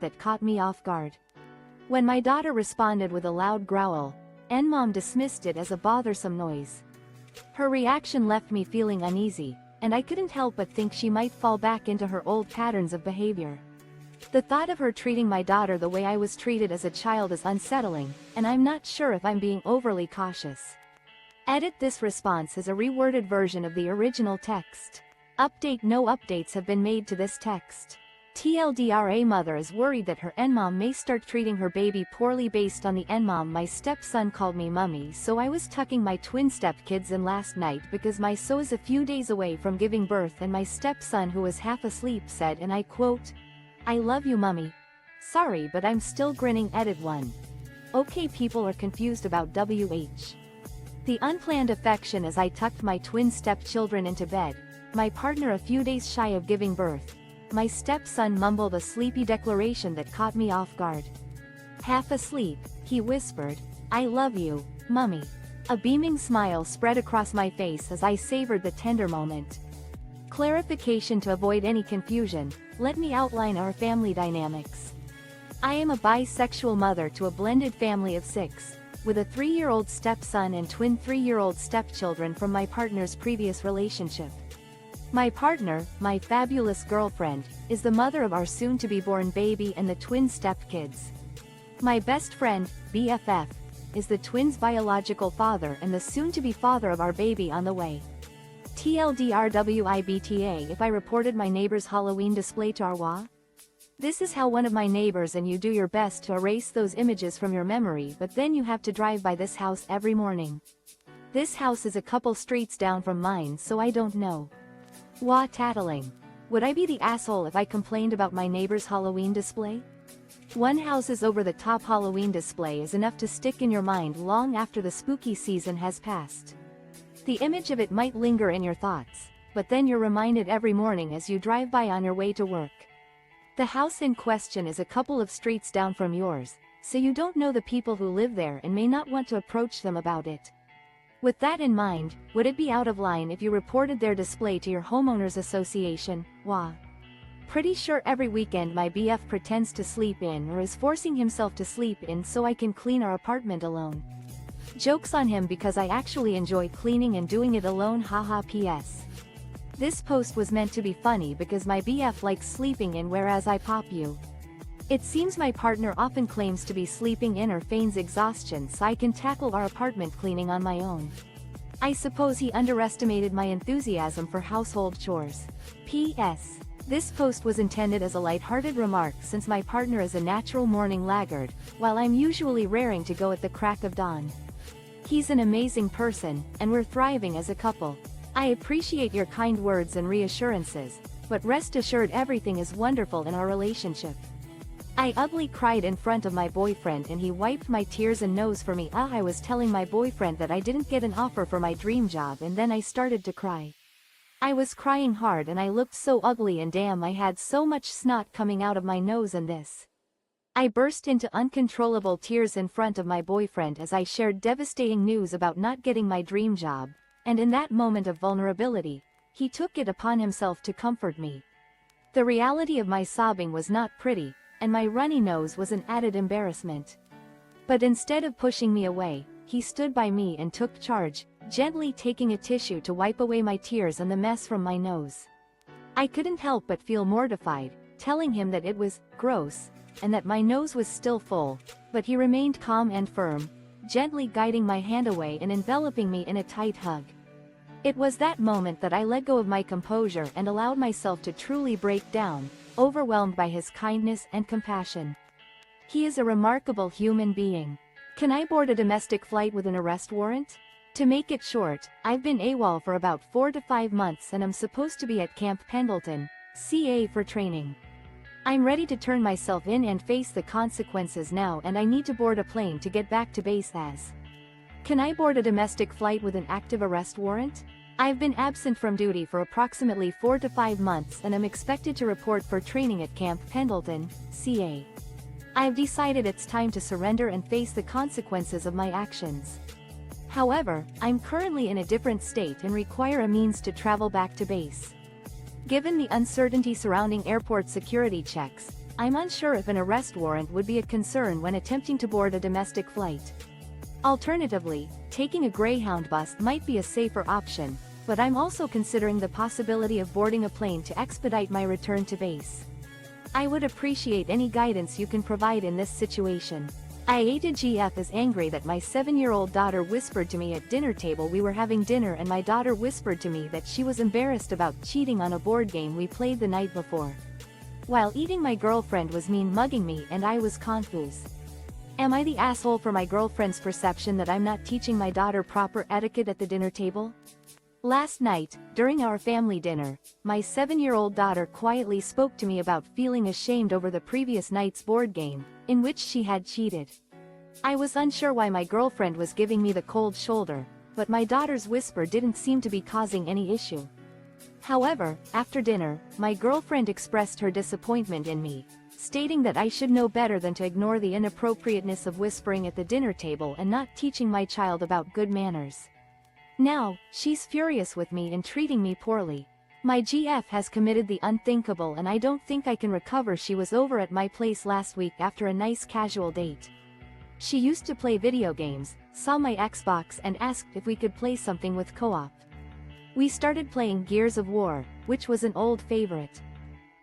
that caught me off guard. When my daughter responded with a loud growl, Mom dismissed it as a bothersome noise. Her reaction left me feeling uneasy, and I couldn't help but think she might fall back into her old patterns of behavior. The thought of her treating my daughter the way I was treated as a child is unsettling, and I'm not sure if I'm being overly cautious. Edit: this response is a reworded version of the original text. Update: no updates have been made to this text. TLDR: a mother is worried that her mom may start treating her baby poorly based on the mom. My stepson called me mummy, so I was tucking my twin stepkids in last night because my so is a few days away from giving birth, and my stepson, who was half asleep, said, and I quote, "I love you, mummy. Sorry, but I'm still grinning." Edit 1. Okay, people are confused about WH. The unplanned affection as I tucked my twin stepchildren into bed, my partner a few days shy of giving birth. My stepson mumbled a sleepy declaration that caught me off guard. Half asleep, he whispered, "I love you, mummy." A beaming smile spread across my face as I savored the tender moment. Clarification: to avoid any confusion, let me outline our family dynamics. I am a bisexual mother to a blended family of 6, with a 3-year-old stepson and twin 3-year-old stepchildren from my partner's previous relationship. My partner, my fabulous girlfriend, is the mother of our soon-to-be-born baby and the twin stepkids. My best friend, BFF, is the twins' biological father and the soon-to-be father of our baby on the way. TLDRWIBTA: if I reported my neighbor's Halloween display to AITA? This is how one of my neighbors, and you do your best to erase those images from your memory, but then you have to drive by this house every morning. This house is a couple streets down from mine, so I don't know. Wah tattling. Would I be the asshole if I complained about my neighbor's Halloween display? One house's over-the-top Halloween display is enough to stick in your mind long after the spooky season has passed. The image of it might linger in your thoughts, but then you're reminded every morning as you drive by on your way to work. The house in question is a couple of streets down from yours, so you don't know the people who live there and may not want to approach them about it. With that in mind, would it be out of line if you reported their display to your homeowners association? Wah. Pretty sure every weekend my BF pretends to sleep in or is forcing himself to sleep in so I can clean our apartment alone. Joke's on him because I actually enjoy cleaning and doing it alone, haha. PS. This post was meant to be funny because my BF likes sleeping in, whereas I pop you. It seems my partner often claims to be sleeping in or feigns exhaustion so I can tackle our apartment cleaning on my own. I suppose he underestimated my enthusiasm for household chores. P.S. This post was intended as a lighthearted remark since my partner is a natural morning laggard, while I'm usually raring to go at the crack of dawn. He's an amazing person, and we're thriving as a couple. I appreciate your kind words and reassurances, but rest assured everything is wonderful in our relationship. I ugly cried in front of my boyfriend and he wiped my tears and nose for me. I was telling my boyfriend that I didn't get an offer for my dream job, and then I started to cry. I was crying hard and I looked so ugly, and damn, I had so much snot coming out of my nose and this. I burst into uncontrollable tears in front of my boyfriend as I shared devastating news about not getting my dream job, and in that moment of vulnerability, he took it upon himself to comfort me. The reality of my sobbing was not pretty, and my runny nose was an added embarrassment. But instead of pushing me away, he stood by me and took charge, gently taking a tissue to wipe away my tears and the mess from my nose. I couldn't help but feel mortified, telling him that it was gross, and that my nose was still full, but he remained calm and firm, gently guiding my hand away and enveloping me in a tight hug. It was that moment that I let go of my composure and allowed myself to truly break down, overwhelmed by his kindness and compassion. He is a remarkable human being. Can I board a domestic flight with an arrest warrant? To make it short, I've been AWOL for about 4 to 5 months and I'm supposed to be at Camp Pendleton, CA, for training. I'm ready to turn myself in and face the consequences now, and I need to board a plane to get back to base as. Can I board a domestic flight with an active arrest warrant? I've been absent from duty for approximately 4 to 5 months and am expected to report for training at Camp Pendleton, CA. I've decided it's time to surrender and face the consequences of my actions. However, I'm currently in a different state and require a means to travel back to base. Given the uncertainty surrounding airport security checks, I'm unsure if an arrest warrant would be a concern when attempting to board a domestic flight. Alternatively, taking a Greyhound bus might be a safer option, but I'm also considering the possibility of boarding a plane to expedite my return to base. I would appreciate any guidance you can provide in this situation. AITA GF is angry that my 7-year-old daughter whispered to me at dinner table we were having dinner and my daughter whispered to me that she was embarrassed about cheating on a board game we played the night before. While eating, my girlfriend was mugging me and I was confused. Am I the asshole for my girlfriend's perception that I'm not teaching my daughter proper etiquette at the dinner table? Last night, during our family dinner, my 7-year-old daughter quietly spoke to me about feeling ashamed over the previous night's board game, in which she had cheated. I was unsure why my girlfriend was giving me the cold shoulder, but my daughter's whisper didn't seem to be causing any issue. However, after dinner, my girlfriend expressed her disappointment in me, stating that I should know better than to ignore the inappropriateness of whispering at the dinner table and not teaching my child about good manners. Now, she's furious with me and treating me poorly. My GF has committed the unthinkable and I don't think I can recover. She was over at my place last week after a nice casual date. She used to play video games, saw my Xbox and asked if we could play something with co-op. We started playing Gears of War, which was an old favorite.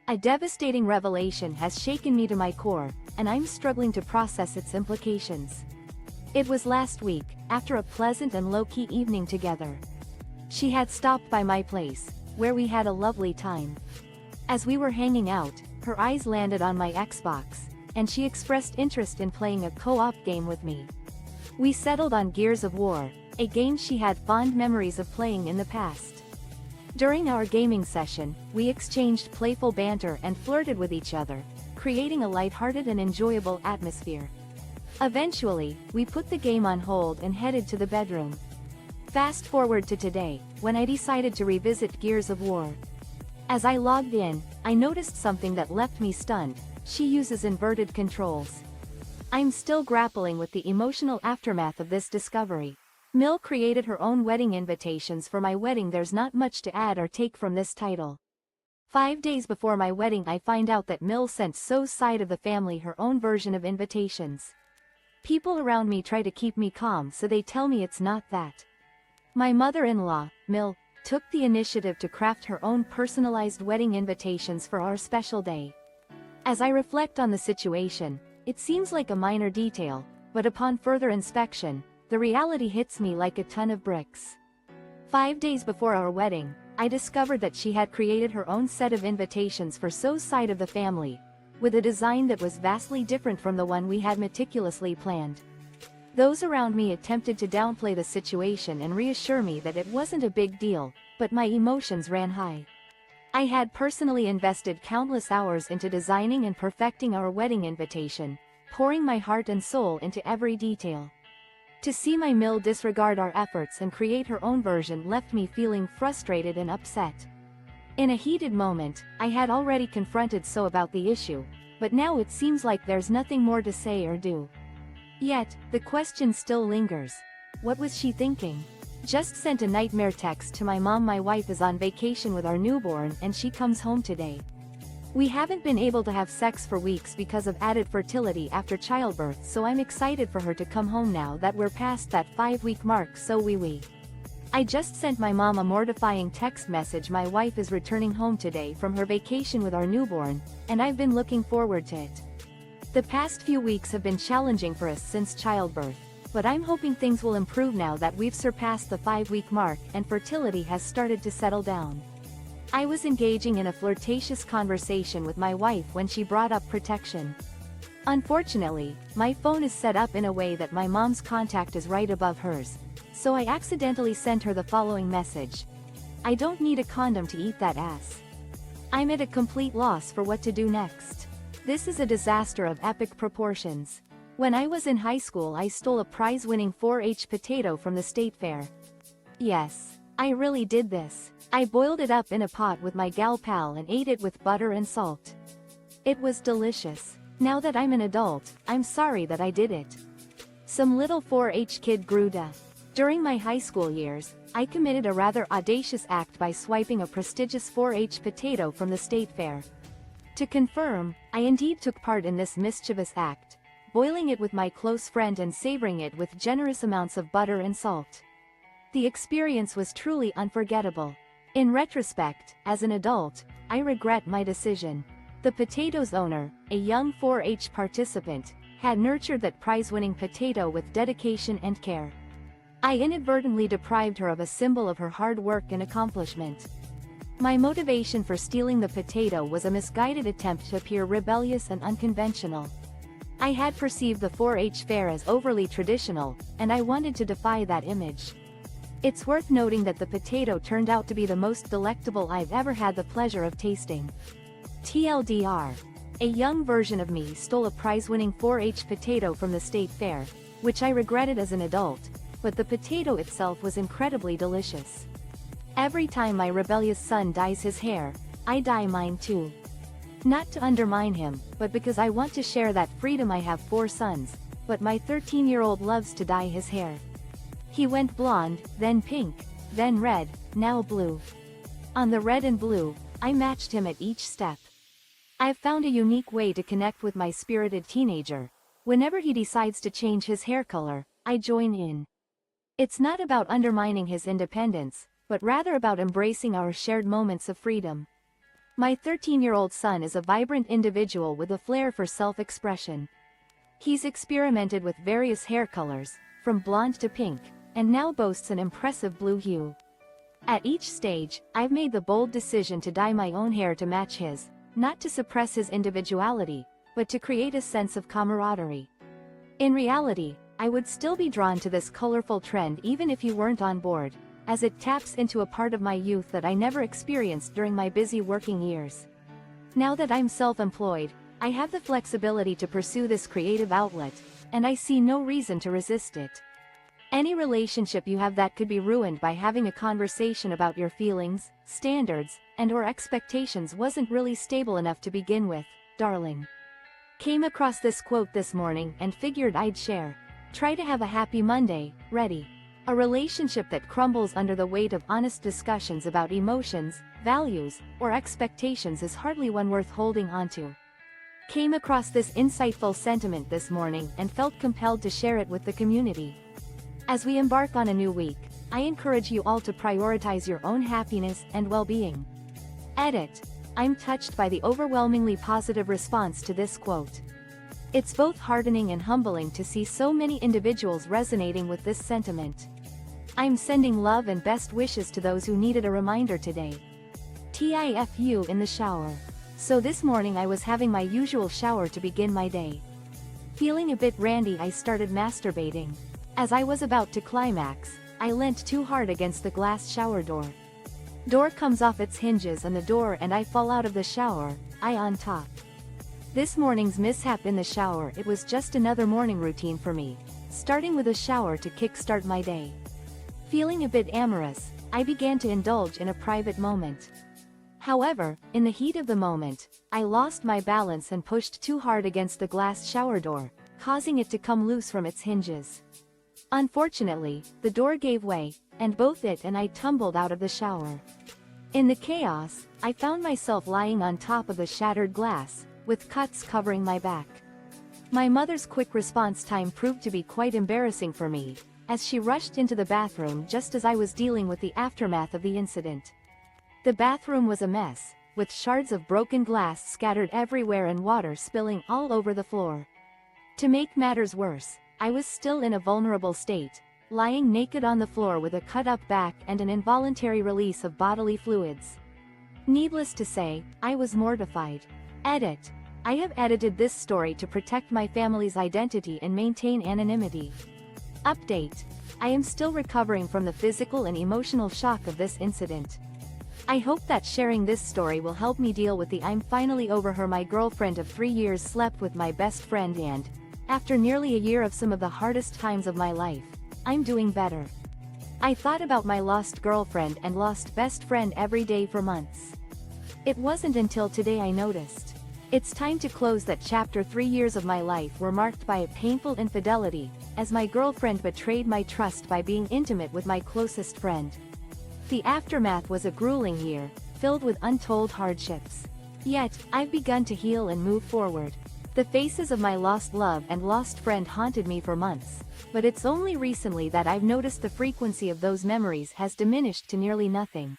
A devastating revelation has shaken me to my core, and I'm struggling to process its implications. It was last week, after a pleasant and low-key evening together. She had stopped by my place, where we had a lovely time. As we were hanging out, her eyes landed on my Xbox, and she expressed interest in playing a co-op game with me. We settled on Gears of War, a game she had fond memories of playing in the past. During our gaming session, we exchanged playful banter and flirted with each other, creating a lighthearted and enjoyable atmosphere. Eventually, we put the game on hold and headed to the bedroom. Fast forward to today, when I decided to revisit Gears of War. As I logged in, I noticed something that left me stunned. She uses inverted controls. I'm still grappling with the emotional aftermath of this discovery. Mill created her own wedding invitations for my wedding. There's not much to add or take from this title. 5 days before my wedding I find out that Mill sent So's side of the family her own version of invitations. People around me try to keep me calm, so they tell me it's not that. My mother-in-law, Mill, took the initiative to craft her own personalized wedding invitations for our special day. As I reflect on the situation, it seems like a minor detail, but upon further inspection, the reality hits me like a ton of bricks. 5 days before our wedding, I discovered that she had created her own set of invitations for So's side of the family, with a design that was vastly different from the one we had meticulously planned. Those around me attempted to downplay the situation and reassure me that it wasn't a big deal, but my emotions ran high. I had personally invested countless hours into designing and perfecting our wedding invitation, pouring my heart and soul into every detail. To see my Mill disregard our efforts and create her own version left me feeling frustrated and upset. In a heated moment, I had already confronted So about the issue, but now it seems like there's nothing more to say or do. Yet, the question still lingers. What was she thinking? Just sent a nightmare text to my mom. My wife is on vacation with our newborn and she comes home today. We haven't been able to have sex for weeks because of added fertility after childbirth, so I'm excited for her to come home now that we're past that 5-week mark. So we. I just sent my mom a mortifying text message. My wife is returning home today from her vacation with our newborn, and I've been looking forward to it. The past few weeks have been challenging for us since childbirth, but I'm hoping things will improve now that we've surpassed the 5-week mark and fertility has started to settle down. I was engaging in a flirtatious conversation with my wife when she brought up protection. Unfortunately, my phone is set up in a way that my mom's contact is right above hers, so I accidentally sent her the following message. I don't need a condom to eat that ass. I'm at a complete loss for what to do next. This is a disaster of epic proportions. When I was in high school I stole a prize-winning 4-H potato from the state fair. Yes, I really did this. I boiled it up in a pot with my gal pal and ate it with butter and salt. It was delicious. Now that I'm an adult, I'm sorry that I did it. Some little 4-H kid grew up. During my high school years, I committed a rather audacious act by swiping a prestigious 4-H potato from the state fair. To confirm, I indeed took part in this mischievous act, boiling it with my close friend and savoring it with generous amounts of butter and salt. The experience was truly unforgettable. In retrospect, as an adult, I regret my decision. The potato's owner, a young 4-H participant, had nurtured that prize-winning potato with dedication and care. I inadvertently deprived her of a symbol of her hard work and accomplishment. My motivation for stealing the potato was a misguided attempt to appear rebellious and unconventional. I had perceived the 4-H fair as overly traditional, and I wanted to defy that image. It's worth noting that the potato turned out to be the most delectable I've ever had the pleasure of tasting. TLDR. A young version of me stole a prize-winning 4-H potato from the state fair, which I regretted as an adult, but the potato itself was incredibly delicious. Every time my rebellious son dyes his hair, I dye mine too. Not to undermine him, but because I want to share that freedom. I have 4 sons, but my 13-year-old loves to dye his hair. He went blonde, then pink, then red, now blue. On the red and blue, I matched him at each step. I've found a unique way to connect with my spirited teenager. Whenever he decides to change his hair color, I join in. It's not about undermining his independence, but rather about embracing our shared moments of freedom. My 13-year-old son is a vibrant individual with a flair for self-expression. He's experimented with various hair colors, from blonde to pink, and now boasts an impressive blue hue. At each stage, I've made the bold decision to dye my own hair to match his, not to suppress his individuality, but to create a sense of camaraderie. In reality, I would still be drawn to this colorful trend even if you weren't on board, as it taps into a part of my youth that I never experienced during my busy working years. Now that I'm self-employed, I have the flexibility to pursue this creative outlet, and I see no reason to resist it. Any relationship you have that could be ruined by having a conversation about your feelings, standards, and/or expectations wasn't really stable enough to begin with, darling. Came across this quote this morning and figured I'd share. Try to have a happy Monday, ready. A relationship that crumbles under the weight of honest discussions about emotions, values, or expectations is hardly one worth holding onto. Came across this insightful sentiment this morning and felt compelled to share it with the community. As we embark on a new week, I encourage you all to prioritize your own happiness and well-being. Edit. I'm touched by the overwhelmingly positive response to this quote. It's both heartening and humbling to see so many individuals resonating with this sentiment. I'm sending love and best wishes to those who needed a reminder today. TIFU in the shower. So this morning I was having my usual shower to begin my day. Feeling a bit randy, I started masturbating. As I was about to climax, I leant too hard against the glass shower door. Door comes off its hinges and the door and I fall out of the shower, I on top. This morning's mishap in the shower, it was just another morning routine for me, starting with a shower to kickstart my day. Feeling a bit amorous, I began to indulge in a private moment. However, in the heat of the moment, I lost my balance and pushed too hard against the glass shower door, causing it to come loose from its hinges. Unfortunately, the door gave way, and both it and I tumbled out of the shower. In the chaos, I found myself lying on top of the shattered glass, with cuts covering my back. My mother's quick response time proved to be quite embarrassing for me, as she rushed into the bathroom just as I was dealing with the aftermath of the incident. The bathroom was a mess, with shards of broken glass scattered everywhere and water spilling all over the floor. To make matters worse, I was still in a vulnerable state, lying naked on the floor with a cut-up back and an involuntary release of bodily fluids. Needless to say, I was mortified. Edit. I have edited this story to protect my family's identity and maintain anonymity. Update. I am still recovering from the physical and emotional shock of this incident. I hope that sharing this story will help me deal with the I'm finally over her. My girlfriend of 3 years slept with my best friend and, after nearly a year of some of the hardest times of my life, I'm doing better. I thought about my lost girlfriend and lost best friend every day for months. It wasn't until today I noticed. It's time to close that chapter. 3 years of my life were marked by a painful infidelity, as my girlfriend betrayed my trust by being intimate with my closest friend. The aftermath was a grueling year, filled with untold hardships. Yet, I've begun to heal and move forward. The faces of my lost love and lost friend haunted me for months, but it's only recently that I've noticed the frequency of those memories has diminished to nearly nothing.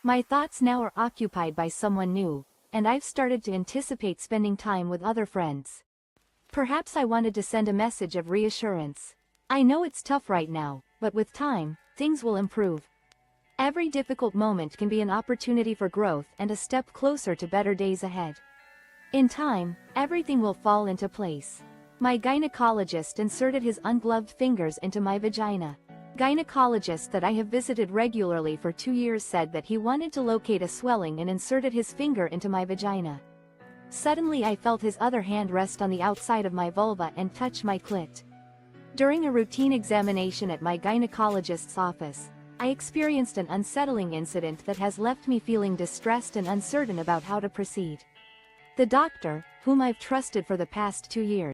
My thoughts now are occupied by someone new, and I've started to anticipate spending time with other friends. Perhaps I wanted to send a message of reassurance. I know it's tough right now, but with time, things will improve. Every difficult moment can be an opportunity for growth and a step closer to better days ahead. In time, everything will fall into place. My gynecologist inserted his ungloved fingers into my vagina. Gynecologist that I have visited regularly for 2 years said that he wanted to locate a swelling and inserted his finger into my vagina. Suddenly I felt his other hand rest on the outside of my vulva and touch my clit. During a routine examination at my gynecologist's office, I experienced an unsettling incident that has left me feeling distressed and uncertain about how to proceed. The doctor, whom I've trusted for the past 2 years,